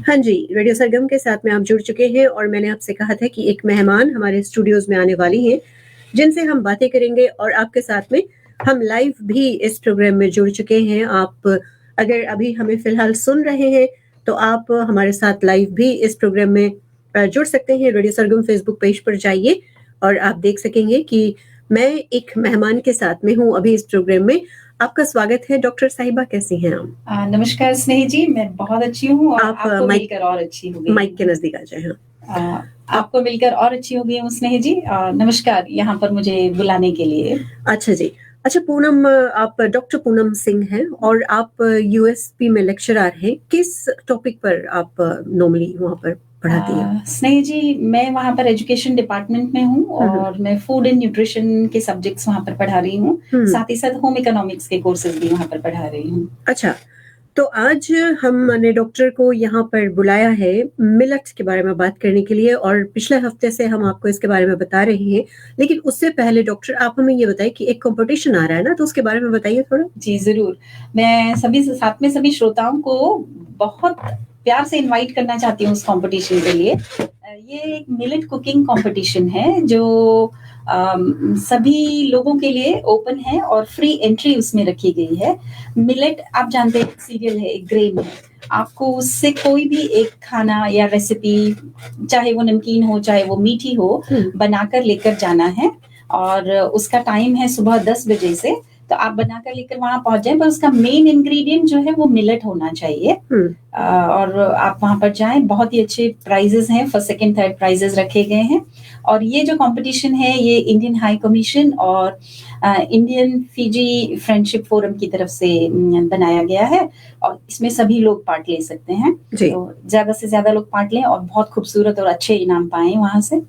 हाँ जी, रेडियो सरगम के साथ में आप जुड़ चुके हैं और मैंने आपसे कहा था कि एक मेहमान हमारे स्टूडियोज़ में आने वाली हैं, जिनसे हम बातें करेंगे और आपके साथ में हम लाइव भी इस प्रोग्राम में जुड़ चुके हैं। आप अगर अभी हमें फ़िलहाल सुन रहे हैं, तो आप हमारे साथ लाइव भी इस प्रोग्राम में जुड़ सकते हैं। रेडियो सरगम फ़ेसबुक पेज पर जाइए और आप देख सकेंगे कि मैं एक मेहमान के साथ में हूँ अभी इस प्रोग्राम में। आपका स्वागत है डॉक्टर साहिबा, कैसी हैं आप? नमस्कार स्नेही जी, मैं बहुत अच्छी हूँ और आप आपको माइक मिलकर और अच्छी हो गई माइक के हूँ। नज़दीक आ जाएँ। हाँ। आपको मिलकर और अच्छी हो गई हूँ स्नेही जी। नमस्कार यहाँ पर मुझे बुलाने के लिए। अच्छा जी। अच्छा पूनम, आप डॉक्टर पूनम सिंह हैं और आप यूएसपी में लेक्चरर हैं। किस टॉपिक पर आप नॉर्मली वहाँ पर पढ़ाती हैं? स्नेही जी, मैं वहाँ पर एजुकेशन डिपार्टमेंट में हूँ हुँ, हुँ। और मैं फूड एंड न्यूट्रिशन के सब्जेक्ट्स वहाँ पर पढ़ा रही हूँ। हुँ। साथ ही साथ होम इकोनॉमिक्स के कोर्सेज़ भी वहाँ पर पढ़ा रही हूँ। अच्छा, तो आज हमने डॉक्टर को यहाँ पर बुलाया है मिलेट के बारे में बात करने के लिए और पिछले हफ्ते से हम आपको इसके बारे में बता रहे हैं। लेकिन उससे पहले डॉक्टर आप हमें ये बताइए कि एक कॉम्पिटिशन आ रहा है ना, तो उसके बारे में बताइए थोड़ा? जी, ज़रूर। मैं साथ में सभी श्रोताओं को बहुत प्यार से इनवाइट करना चाहती हूँ उस कॉम्पिटिशन के लिए। ये एक मिलेट कुकिंग कॉम्पिटिशन है जो सभी लोगों के लिए ओपन है और फ्री एंट्री उसमें रखी गई है। मिलेट आप जानते हैं सीरियल है, एक ग्रेन है। आपको उससे कोई भी एक खाना या रेसिपी, चाहे वो नमकीन हो, चाहे वो मीठी हो, बनाकर लेकर जाना है और उसका टाइम है सुबह 10 बजे से। तो आप बनाकर लेकर वहाँ पहुँच जाएँ, पर उसका मेन इंग्रेडिएंट जो है वो मिलेट होना चाहिए। और आप वहाँ पर जाएँ, बहुत ही अच्छे प्राइज़ेज़ हैं, फर्स्ट, सेकंड, थर्ड प्राइज़ेज़ रखे गए हैं। और ये जो कॉम्पिटिशन है ये इंडियन हाई कमीशन और इंडियन फिजी फ्रेंडशिप फोरम की तरफ से बनाया गया है और इसमें सभी लोग पार्ट ले सकते हैं। तो ज़्यादा से ज़्यादा लोग पार्ट लें और बहुत खूबसूरत और अच्छे इनाम पाएँ वहाँ से।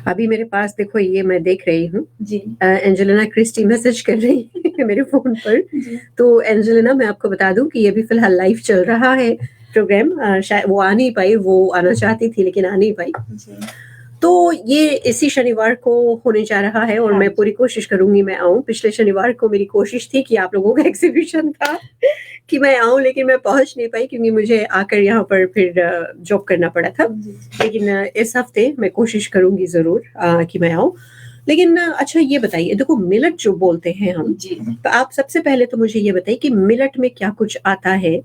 अभी मेरे पास देखो ये मैं देख रही हूँ जी। एंजेलिना क्रिस्टी मैसेज कर रही है मेरे फ़ोन पर। तो एंजेलिना, मैं आपको बता दूँ कि ये भी फ़िलहाल लाइव चल रहा है प्रोग्राम। शायद वो आ नहीं पाई, वो आना चाहती थी लेकिन आ नहीं पाई। तो ये इसी शनिवार को होने जा रहा है और मैं पूरी कोशिश करूँगी मैं आऊँ। पिछले शनिवार को मेरी कोशिश थी कि आप लोगों का एग्ज़िबिशन था कि मैं आऊँ, लेकिन मैं पहुँच नहीं पाई क्योंकि मुझे आकर यहाँ पर फिर जॉब करना पड़ा था। लेकिन इस हफ्ते मैं कोशिश करूँगी ज़रूर कि मैं आऊँ। लेकिन अच्छा ये बताइए, देखो मिलेट जो बोलते हैं हम, तो आप सबसे पहले तो मुझे ये बताइए कि मिलेट में क्या कुछ आता है?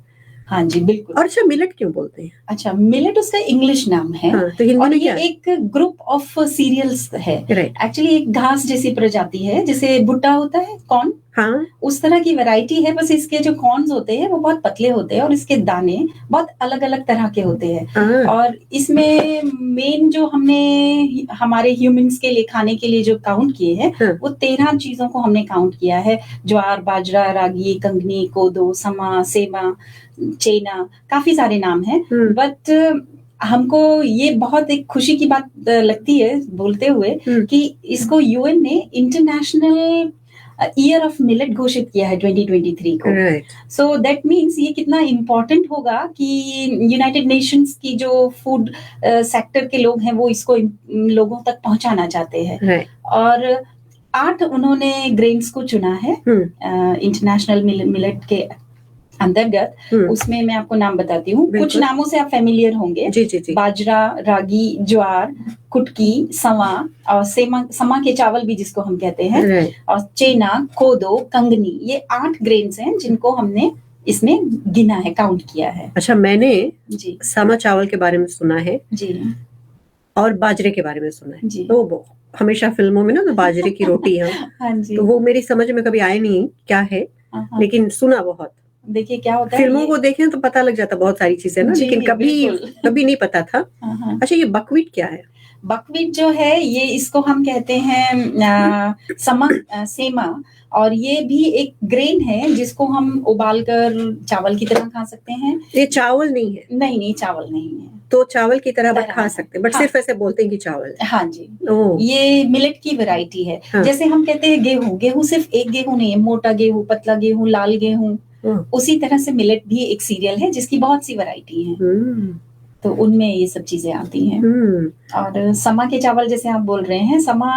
हाँ जी, बिल्कुल। और अच्छा मिलेट क्यों बोलते हैं? अच्छा, मिलेट उसका इंग्लिश नाम है। हाँ, तो हिंदी और में ये क्या है? एक ग्रुप ऑफ सीरियल्स है। राइट। एक्चुअली एक घास जैसी प्रजाति है, जैसे भुट्टा होता है, कॉर्न, हाँ। उस तरह की वैरायटी है। बस इसके जो कॉर्न्स होते हैं वो बहुत पतले होते हैं और इसके दाने बहुत अलग-अलग तरह के होते हैं। और इसमें मेन जो हमने हमारे ह्यूमन्स के लिए खाने के लिए जो काउंट किए हैं, वो 13 चीज़ों को हमने काउंट किया है। ज्वार, बाजरा, रागी, कंगनी, कोदो, समा, सेमा, चेना, काफ़ी सारे नाम हैं। बट हमको ये बहुत एक खुशी की बात लगती है बोलते हुए कि इसको यूएन ने इंटरनेशनल ईयर ऑफ मिलेट घोषित किया है 2023 को। सो दैट मीन्स ये कितना इम्पोर्टेंट होगा कि यूनाइटेड नेशंस की जो फूड सेक्टर के लोग हैं वो इसको लोगों तक पहुंचाना चाहते हैं। और 8 उन्होंने ग्रेन्स को चुना है इंटरनेशनल मिलेट के अंतर्गत। उसमें मैं आपको नाम बताती हूँ, कुछ नामों से आप फेमिलियर होंगे। जी। बाजरा, रागी, ज्वार, कुटकी, समा और समा के चावल भी जिसको हम कहते हैं, और चेना, कोदो, कंगनी, ये 8 ग्रेन्स हैं जिनको हमने इसमें गिना है, काउंट किया है। अच्छा, मैंने समा चावल के बारे में सुना है जी और बाजरे के बारे में सुना है जी। तो हमेशा फिल्मों में ना तो बाजरे की रोटी है हाँ जी। तो वो मेरी समझ में कभी आया नहीं क्या है, लेकिन सुना बहुत। देखिए क्या होता है, फिल्मों को देखें तो पता लग जाता बहुत सारी चीजें ना, लेकिन कभी नहीं पता था। अच्छा, ये बकव्हीट क्या है? बकव्हीट जो है ये इसको हम कहते हैं सेमा, और ये भी एक ग्रेन है जिसको हम उबालकर चावल की तरह खा सकते हैं। ये चावल नहीं है? नहीं, चावल नहीं है। तो चावल की तरह खा सकते हैं, बट सिर्फ ऐसे बोलते हैं कि चावल है। हाँ जी। ये मिलेट की वैरायटी है। जैसे हम कहते हैं गेहूं सिर्फ एक गेहूं नहीं है, मोटा गेहूं, पतला गेहूं, लाल गेहूं। उसी तरह से मिलेट भी एक सीरियल है जिसकी बहुत सी वैरायटी है। तो उनमें ये सब चीजें आती हैं। और समा के चावल जैसे आप बोल रहे हैं, समा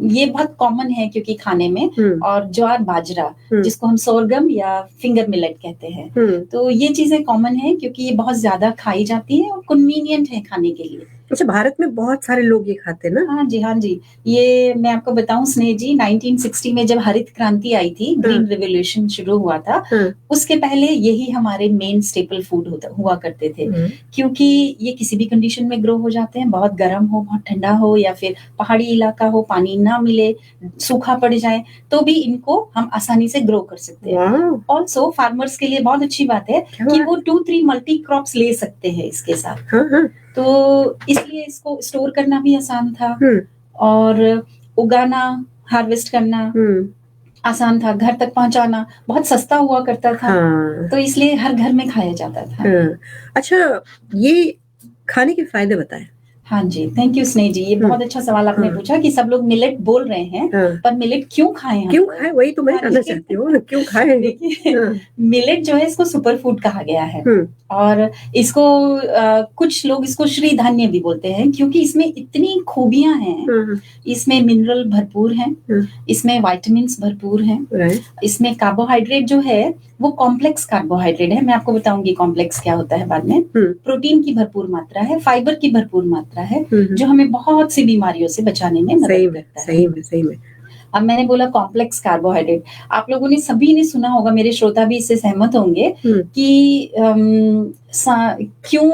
ये बहुत कॉमन है क्योंकि खाने में, और ज्वार बाजरा जिसको हम सोरगम या फिंगर मिलेट कहते हैं, तो ये चीजें कॉमन है क्योंकि ये बहुत ज्यादा खाई जाती है और कन्वीनियंट है खाने के लिए। अच्छा, भारत में बहुत सारे लोग ये खाते हैं ना? हाँ जी, हाँ जी। ये मैं आपको बताऊं स्नेह जी, 1960 में जब हरित क्रांति आई थी, ग्रीन रेवोल्यूशन शुरू हुआ था, उसके पहले यही हमारे मेन स्टेपल फूड हुआ करते थे, क्योंकि ये किसी भी कंडीशन में ग्रो हो जाते हैं, बहुत गर्म हो, बहुत ठंडा हो, या फिर पहाड़ी इलाका हो, पानी ना मिले, सूखा पड़ जाए, तो भी इनको हम आसानी से ग्रो कर सकते हैं। ऑल्सो फार्मर्स के लिए बहुत अच्छी बात है कि वो 2-3 मल्टी क्रॉप्स ले सकते हैं इसके साथ। तो इसलिए इसको स्टोर करना भी आसान था, और उगाना, हार्वेस्ट करना आसान था, घर तक पहुंचाना बहुत सस्ता हुआ करता था। तो इसलिए हर घर में खाया जाता था। अच्छा, ये खाने के फायदे बताएं। हाँ जी, थैंक यू स्नेह जी, ये बहुत अच्छा सवाल आपने पूछा कि सब लोग मिलेट बोल रहे हैं, पर मिलेट क्यों खाएं हम? क्यों खाएं, वही तो मैं जानना चाहती हूँ, क्यों खाएं? देखिए, मिलेट जो है इसको सुपर फूड कहा गया है, और इसको कुछ लोग इसको श्री धान्य भी बोलते हैं क्योंकि इसमें इतनी खूबियां हैं। इसमें मिनरल भरपूर हैं, इसमें विटामिन्स भरपूर हैं, इसमें कार्बोहाइड्रेट जो है वो कॉम्प्लेक्स कार्बोहाइड्रेट है, मैं आपको बताऊंगी कॉम्प्लेक्स क्या होता है बाद में। प्रोटीन की भरपूर मात्रा है, फाइबर की भरपूर मात्रा है, जो हमें बहुत सी बीमारियों से बचाने में मदद करता है। सही में। अब मैंने बोला कॉम्प्लेक्स कार्बोहाइड्रेट, आप लोगों ने सभी ने सुना होगा, मेरे श्रोता भी इससे सहमत होंगे कि क्यों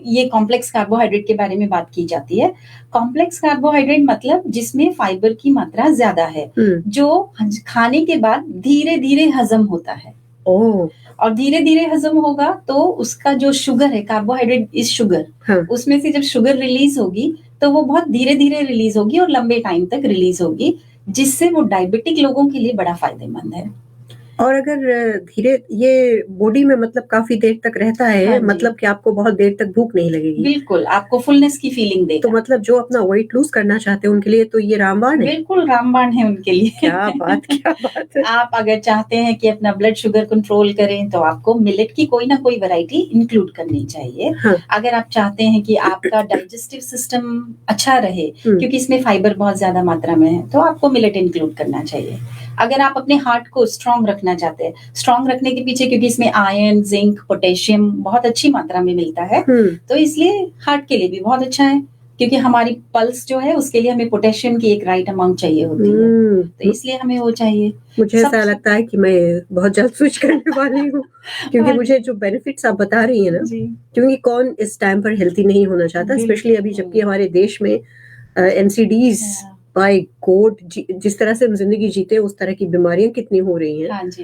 ये कॉम्प्लेक्स कार्बोहाइड्रेट के बारे में बात की जाती है। कॉम्प्लेक्स कार्बोहाइड्रेट मतलब जिसमें फाइबर की मात्रा ज्यादा है, जो खाने के बाद धीरे धीरे हजम होता है। और धीरे धीरे हजम होगा तो उसका जो शुगर है, कार्बोहाइड्रेट इज शुगर, उसमें से जब शुगर रिलीज होगी तो वो बहुत धीरे धीरे रिलीज होगी और लंबे टाइम तक रिलीज होगी, जिससे वो डायबिटिक लोगों के लिए बड़ा फायदेमंद है। और अगर धीरे ये बॉडी में मतलब काफी देर तक रहता है, हाँ, मतलब कि आपको बहुत देर तक भूख नहीं लगेगी। बिल्कुल, आपको फुलनेस की फीलिंग देगा। तो मतलब जो अपना वेट लूज करना चाहते हैं उनके लिए तो ये रामबाण है। बिल्कुल रामबाण है उनके लिए। क्या बात है। आप अगर चाहते हैं कि अपना ब्लड शुगर कंट्रोल करें तो आपको मिलेट की कोई ना कोई वैरायटी इंक्लूड करनी चाहिए। हाँ। अगर आप चाहते हैं कि आपका डाइजेस्टिव सिस्टम अच्छा रहे, क्योंकि इसमें फाइबर बहुत ज्यादा मात्रा में है, तो आपको मिलेट इंक्लूड करना चाहिए। अगर आप अपने हार्ट को स्ट्रांग रखना चाहते हैं, स्ट्रांग रखने के पीछे क्योंकि इसमें आयरन, जिंक, पोटेशियम बहुत अच्छी मात्रा में मिलता है, तो इसलिए हार्ट के लिए भी बहुत अच्छा है, क्योंकि हमारी पल्स जो है उसके लिए हमें पोटेशियम की एक राइट अमाउंट चाहिए होती है, तो इसलिए हमें वो चाहिए। मुझे ऐसा लगता है कि मैं बहुत जल्द स्विच करने वाली हूँ, क्योंकि मुझे जो बेनिफिट्स आप बता रही है ना, क्योंकि कौन इस टाइम पर हेल्थी नहीं होना चाहता, स्पेशली अभी जबकि हमारे देश में NCDs बाय गॉड जिस तरह से हम जिंदगी जीते हैं उस तरह की बीमारियां कितनी हो रही हैं। हाँ जी।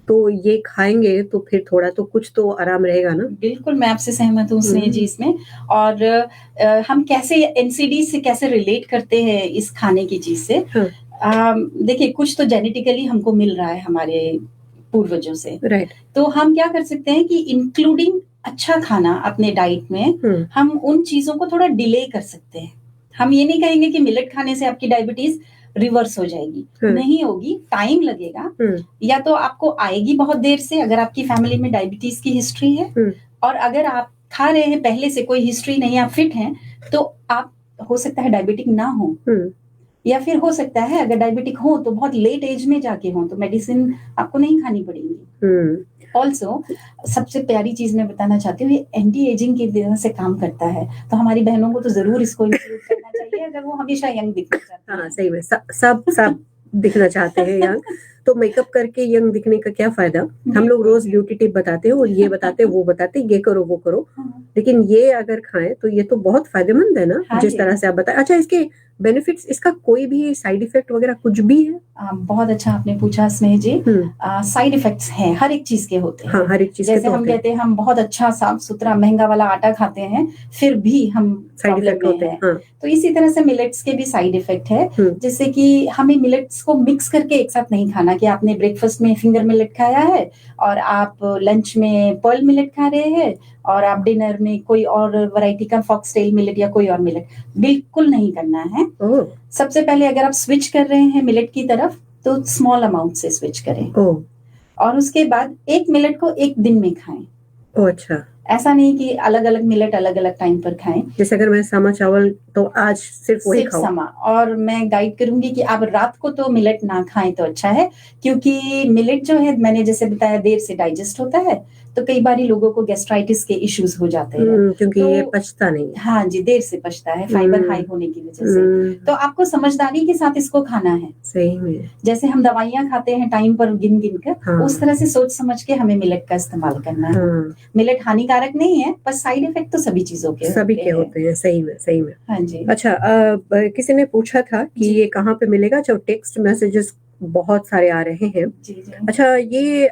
तो ये खाएंगे तो फिर थोड़ा तो कुछ तो आराम रहेगा ना। बिल्कुल, मैं आपसे सहमत हूँ स्नेह जी इसमें। और हम कैसे NCD से कैसे रिलेट करते हैं इस खाने की चीज से। हाँ। देखिए, कुछ तो जेनेटिकली हमको मिल रहा है हमारे पूर्वजों से, राइट। तो हम क्या कर सकते हैं कि इंक्लूडिंग अच्छा खाना अपने डाइट में हम उन चीजों को थोड़ा डिले कर सकते हैं। हम ये नहीं कहेंगे कि मिलेट खाने से आपकी डायबिटीज रिवर्स हो जाएगी, नहीं होगी, टाइम लगेगा, या तो आपको आएगी बहुत देर से अगर आपकी फैमिली में डायबिटीज की हिस्ट्री है, और अगर आप खा रहे हैं पहले से, कोई हिस्ट्री नहीं, आप फिट हैं, तो आप हो सकता है डायबिटिक ना हो, या फिर हो सकता है अगर डायबिटिक हो तो बहुत लेट एज में जाके हो, तो मेडिसिन आपको नहीं खानी पड़ेगी। ऑल्सो सबसे प्यारी चीज मैं बताना चाहती हूँ, ये एंटी एजिंग की तरह से काम करता है, तो हमारी बहनों को तो जरूर इसको इंक्लूड करना चाहिए अगर वो हमेशा यंग दिखना चाहती हैं। हाँ, सही में सब दिखना चाहते हैं यंग, तो मेकअप करके यंग दिखने का क्या फायदा। हम लोग रोज ब्यूटी टिप बताते हैं और ये बताते हैं वो बताते हैं, ये करो वो करो, लेकिन ये अगर खाएं तो ये तो बहुत फायदेमंद है ना। हाँ, जिस तरह से आप बताएं। अच्छा, इसके बेनिफिट्स, इसका कोई भी साइड इफेक्ट वगैरह कुछ भी है? बहुत अच्छा आपने पूछा स्नेह जी। साइड इफेक्ट्स हैं, हर एक चीज के होते हैं। हाँ, हर एक चीज जैसे हम कहते हैं हम बहुत अच्छा साफ सुथरा महंगा वाला आटा खाते हैं, फिर भी हम साइड इफेक्ट होते हैं। हाँ। तो इसी तरह से मिलेट्स के भी साइड इफेक्ट है, जैसे कि हमें मिलेट्स को मिक्स करके एक साथ नहीं खाना, कि आपने ब्रेकफास्ट में फिंगर मिलेट खाया है और आप लंच में पर्ल मिलेट खा रहे हैं और आप डिनर में कोई और वैरायटी का फॉक्सटेल मिलेट या कोई और मिलेट, बिल्कुल नहीं करना है। सबसे पहले अगर आप स्विच कर रहे हैं मिलेट की तरफ तो स्मॉल अमाउंट से स्विच करें, और उसके बाद एक मिलेट को एक दिन में खाएं। अच्छा। ऐसा नहीं कि अलग अलग मिलेट अलग अलग टाइम पर खाएं। जैसे अगर मैं समा चावल तो आज सिर्फ वही सिर्फ खाऊं। समा, और मैं गाइड करूंगी कि आप रात को तो मिलेट ना खाएं तो अच्छा है, क्योंकि मिलेट जो है मैंने जैसे बताया देर से डाइजेस्ट होता है, तो कई बार लोगों को गैस्ट्राइटिस के इश्यूज हो जाते हैं। क्योंकि तो ये पचता नहीं है। हाँ जी, देर से पचता है फाइबर हाई होने की वजह से। तो आपको समझदारी के साथ इसको खाना है। सही में जैसे हम दवाइयां खाते हैं टाइम पर गिन गिन कर, हाँ। उस तरह से सोच समझ के हमें मिलेट का इस्तेमाल करना है। मिलेट हानिकारक नहीं है, पर साइड इफेक्ट तो सभी चीजों के होते हैं। सही में सही में। हाँ जी। अच्छा, किसी ने पूछा था कि ये कहाँ पे मिलेगा, जो टेक्स्ट मैसेजेस बहुत सारे आ रहे हैं। जी जी। अच्छा, ये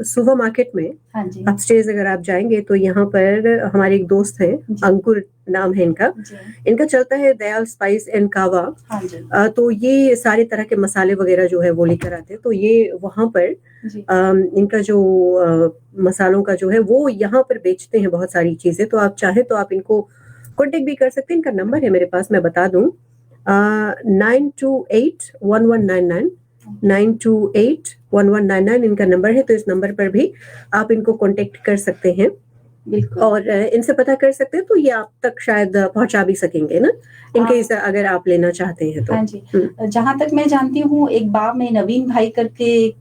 सुपर मार्केट में हाँ जी। अपस्टेयर्स अगर आप जाएंगे तो यहाँ पर हमारे एक दोस्त हैं, अंकुर नाम है इनका। इनका चलता है दयाल स्पाइस एंड कावा। हाँ जी। तो ये सारे तरह के मसाले वगैरह जो है वो लेकर आते हैं। तो ये वहाँ पर इनका जो मसालों का जो है वो यहाँ पर बेचते हैं बहुत सारी चीजें। तो आप चाहे तो आप इनको कॉन्टेक्ट भी कर सकते हैं। इनका नंबर है मेरे पास, मैं बता दूं, 9281199 9281199 इनका नंबर है। तो इस नंबर पर भी आप इनको कांटेक्ट कर सकते हैं और इनसे पता कर सकते हैं। तो ये आप तक शायद पहुंचा भी सकेंगे ना, इनकेस अगर आप लेना चाहते हैं तो। हाँ जी। जहां तक मैं जानती हूँ, एक बार में नवीन भाई करके एक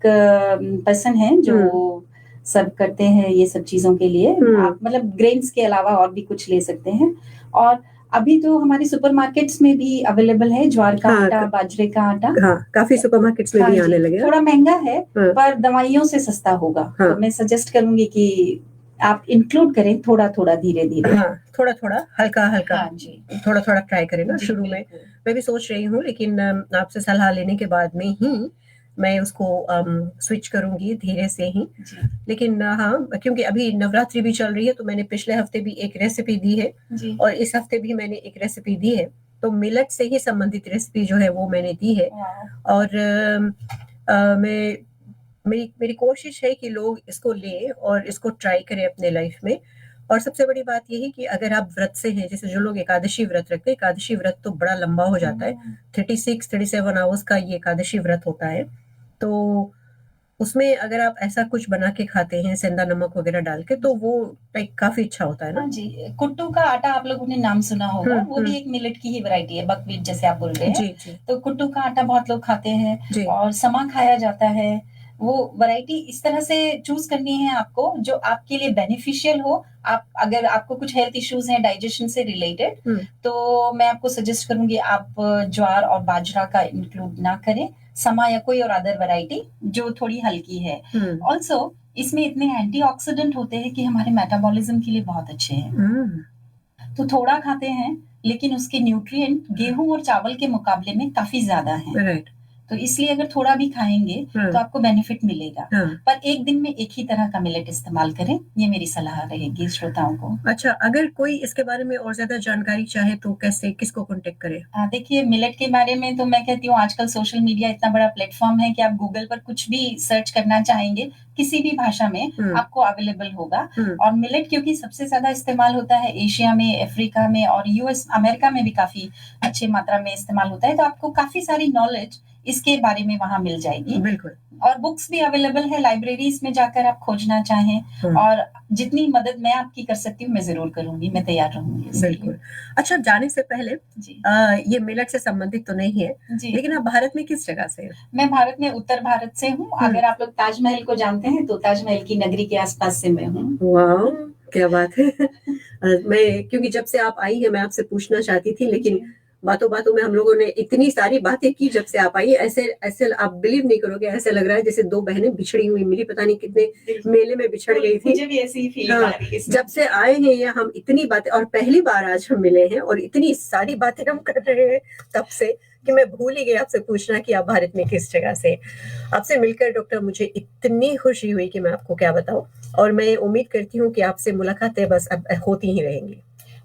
पर्सन है जो सर्व करते हैं ये सब चीजों के लिए। आप मतलब ग्रेन्स के अलावा और भी कुछ ले सकते हैं। और अभी तो हमारी सुपरमार्केट्स में भी अवेलेबल है ज्वार का आटा, बाजरे का आटा। काफी सुपरमार्केट्स में भी आने लगे। थोड़ा महंगा है पर दवाइयों से सस्ता होगा। तो मैं सजेस्ट करूंगी कि आप इंक्लूड करें थोड़ा थोड़ा, धीरे धीरे। थोड़ा थोड़ा, हल्का हल्का। हाँ जी। थोड़ा थोड़ा ट्राई करें ना शुरू में। मैं भी सोच रही हूँ, लेकिन आपसे सलाह लेने के बाद में ही मैं उसको स्विच करूंगी धीरे से ही। लेकिन हाँ, क्योंकि अभी नवरात्रि भी चल रही है, तो मैंने पिछले हफ्ते भी एक रेसिपी दी है और इस हफ्ते भी मैंने एक रेसिपी दी है। तो मिलेट से ही संबंधित रेसिपी जो है वो मैंने दी है। और मेरी कोशिश है कि लोग इसको लें और इसको ट्राई करें अपने लाइफ में। और सबसे बड़ी बात यही कि अगर आप व्रत से हैं, जैसे जो लोग एकादशी व्रत रखते हैं, एकादशी व्रत तो बड़ा लंबा हो जाता है, 36-37 आवर्स का ये एकादशी व्रत होता है। तो उसमें अगर आप ऐसा कुछ बना के खाते हैं सेंधा नमक वगैरह डाल के, तो वो लाइक काफी अच्छा होता है ना। हाँ जी। कुट्टू का आटा आप लोगों ने नाम सुना होगा, वो भी एक मिलेट की ही वैरायटी है, बकव्हीट जैसे आप बोल रहे हैं। जी। तो कुट्टू का आटा बहुत लोग खाते हैं और समा खाया जाता है। वो वैरायटी इस तरह से चूज करनी है आपको जो आपके लिए बेनिफिशियल हो। आप अगर आपको कुछ हेल्थ इश्यूज हैं डाइजेशन से रिलेटेड, तो मैं आपको सजेस्ट करूंगी आप ज्वार और बाजरा का इंक्लूड ना करें, समा या कोई और अदर वैरायटी जो थोड़ी हल्की है। ऑल्सो इसमें इतने एंटीऑक्सीडेंट होते हैं कि हमारे मेटाबॉलिज्म के लिए बहुत अच्छे हैं। तो थोड़ा खाते हैं, लेकिन उसके न्यूट्रिएंट गेहूं और चावल के मुकाबले में काफी ज्यादा हैं। तो इसलिए अगर थोड़ा भी खाएंगे तो आपको बेनिफिट मिलेगा। पर एक दिन में एक ही तरह का मिलेट इस्तेमाल करें, ये मेरी सलाह रहेगी श्रोताओं को। अच्छा, अगर कोई इसके बारे में और ज्यादा जानकारी चाहे तो कैसे, किसको कांटेक्ट करे? देखिए, मिलेट के बारे में तो मैं कहती हूँ आजकल सोशल मीडिया इतना बड़ा प्लेटफॉर्म है कि आप गूगल पर कुछ भी सर्च करना चाहेंगे किसी भी भाषा में आपको अवेलेबल होगा। और मिलेट क्योंकि सबसे ज्यादा इस्तेमाल होता है एशिया में, अफ्रीका में और यूएस अमेरिका में भी काफी अच्छी मात्रा में इस्तेमाल होता है। तो आपको काफी सारी नॉलेज इसके बारे में वहां मिल जाएगी। बिल्कुल। और बुक्स भी अवेलेबल है लाइब्रेरीज में जाकर आप खोजना चाहें। और जितनी मदद मैं आपकी कर सकती हूँ मैं जरूर करूंगी, मैं तैयार रहूंगी। बिल्कुल। अच्छा, जाने से पहले ये मिलेट से संबंधित तो नहीं है, लेकिन आप भारत में किस जगह से हैं? मैं भारत में उत्तर भारत से हूँ। अगर आप लोग ताजमहल को जानते हैं तो ताजमहल की नगरी के आसपास से मैं हूँ। वाह, क्या बात है। मैं क्योंकि जब से आप आई है मैं आपसे पूछना चाहती थी, लेकिन बातों बातों में हम लोगों ने इतनी सारी बातें की जब से आप आई। ऐसे आप बिलीव नहीं करोगे, ऐसे लग रहा है जैसे दो बहनें बिछड़ी हुई मिली, पता नहीं कितने मेले में बिछड़ गई थी। मुझे भी ऐसी ही फीलिंग आ रही है। जब से आए हैं ये हम इतनी बातें, और पहली बार आज हम मिले हैं और इतनी सारी बातें हम कर रहे हैं तब से कि मैं भूल ही गई आपसे पूछना कि आप भारत में किस जगह से। आपसे मिलकर डॉक्टर मुझे इतनी खुशी हुई कि मैं आपको क्या बताऊं। और मैं उम्मीद करती हूँ कि आपसे मुलाकातें बस अब होती ही रहेंगी।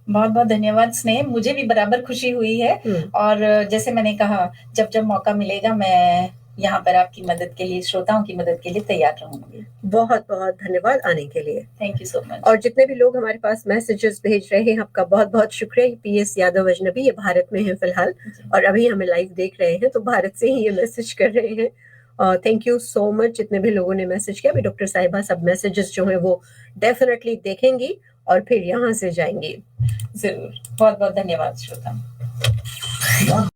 बहुत बहुत धन्यवाद स्नेह, मुझे भी बराबर खुशी हुई है। और जैसे मैंने कहा, जब जब मौका मिलेगा मैं यहाँ पर आपकी मदद के लिए, श्रोताओं की मदद के लिए तैयार रहूंगी। बहुत बहुत धन्यवाद आने के लिए। Thank you so much. और जितने भी लोग हमारे पास मैसेजेस भेज रहे हैं, आपका बहुत बहुत शुक्रिया। PS यादव अजनबी, ये भारत में है फिलहाल और अभी हमें लाइव देख रहे हैं, तो भारत से ही ये मैसेज कर रहे हैं थैंक यू सो मच जितने भी लोगों ने मैसेज किया। अभी डॉक्टर साहिबा सब मैसेजेस जो हैं वो डेफिनेटली देखेंगी और फिर यहाँ से जाएंगी। जरूर, बहुत बहुत धन्यवाद श्रोता।